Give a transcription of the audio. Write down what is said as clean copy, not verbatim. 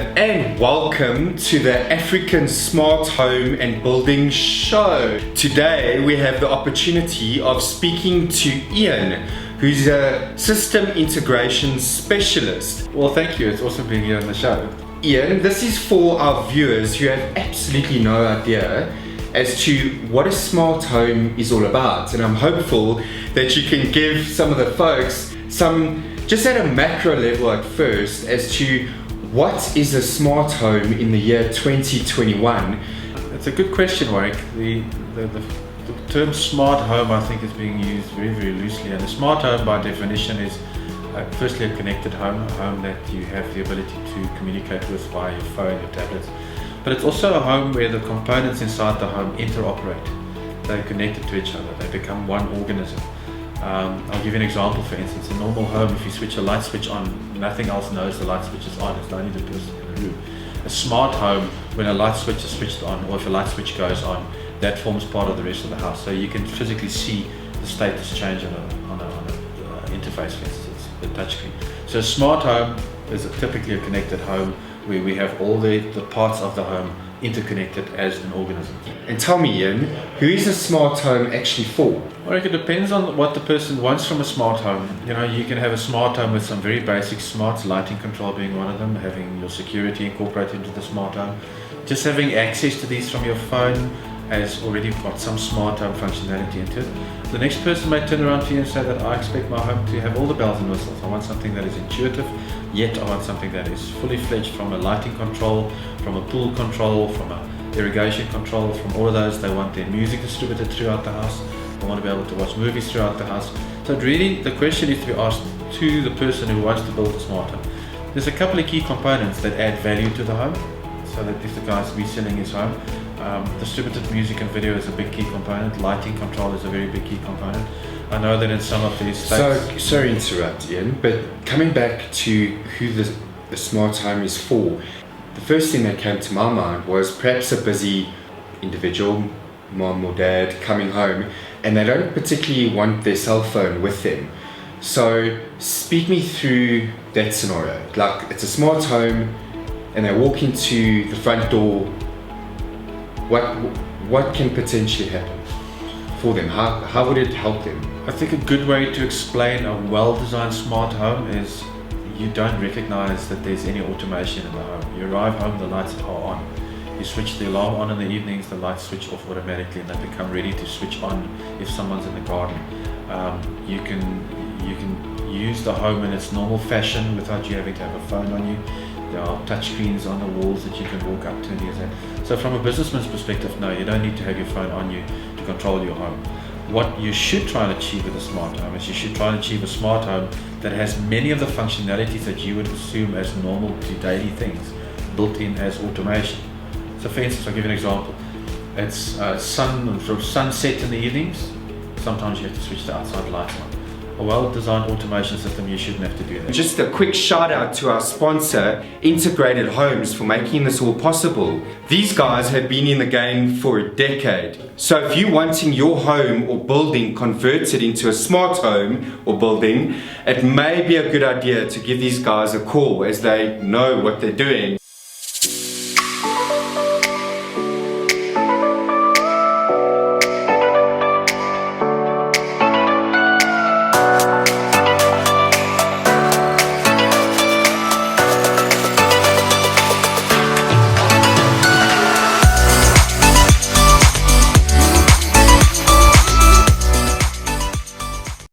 And welcome to the African Smart Home and Building Show. Today we have the opportunity of speaking to Ian, who's a system integration specialist. Well, thank you. It's awesome being here on the show. Ian, this is for our viewers who have absolutely no idea as to what a smart home is all about, and I'm hopeful that you can give some of the folks some, just at a macro level at first, as to what is a smart home in the year 2021. It's a good question, Warrick. The term smart home, I think, is being used very, very loosely, and a smart home by definition is firstly a connected home, a home that you have the ability to communicate with via your phone, your tablets. But it's also a home where the components inside the home interoperate. They're connected to each other, they become one organism. I'll give you an example. For instance, a normal home, if you switch a light switch on, nothing else knows the light switch is on, it's only the person in the room. A smart home, when a light switch is switched on, or if a light switch goes on, that forms part of the rest of the house. So you can physically see the status change on an interface, for instance, the touchscreen. So a smart home is typically a connected home where we have all the parts of the home interconnected as an organism. And tell me, Ian, who is a smart home actually for? Well, it depends on what the person wants from a smart home. You know, you can have a smart home with some very basic smarts, lighting control being one of them, having your security incorporated into the smart home. Just having access to these from your phone has already got some smart home functionality into it. The next person may turn around to you and say that I expect my home to have all the bells and whistles. I want something that is intuitive, yet I want something that is fully fledged, from a lighting control, from a pool control, from a irrigation control, from all of those. They want their music distributed throughout the house. They want to be able to watch movies throughout the house. So really the question needs to be asked to the person who wants to build a smart home. There's a couple of key components that add value to the home, so that if the guy's reselling his home, distributed music and video is a big key component. Lighting control is a very big key component. I know that in some of these states... So, sorry to interrupt, Ian, but coming back to who the smart home is for, the first thing that came to my mind was perhaps a busy individual, mom or dad, coming home, and they don't particularly want their cell phone with them. So speak me through that scenario. Like, it's a smart home and they walk into the front door. What can potentially happen for them? How would it help them? I think a good way to explain a well-designed smart home is you don't recognize that there's any automation in the home. You arrive home, the lights are on. You switch the alarm on in the evenings, the lights switch off automatically, and they become ready to switch on if someone's in the garden. You can use the home in its normal fashion without you having to have a phone on you. There are touch screens on the walls that you can walk up to and use that. So from a businessman's perspective, no, you don't need to have your phone on you to control your home. What you should try and achieve with a smart home is you should try and achieve a smart home that has many of the functionalities that you would assume as normal to daily things built in as automation. So for instance, I'll give you an example. It's sunset in the evenings. Sometimes you have to switch the outside lights on. A well-designed automation system, you shouldn't have to do that. Just a quick shout out to our sponsor, Integrated Homes, for making this all possible. These guys have been in the game for a decade. So if you're wanting your home or building converted into a smart home or building, it may be a good idea to give these guys a call, as they know what they're doing.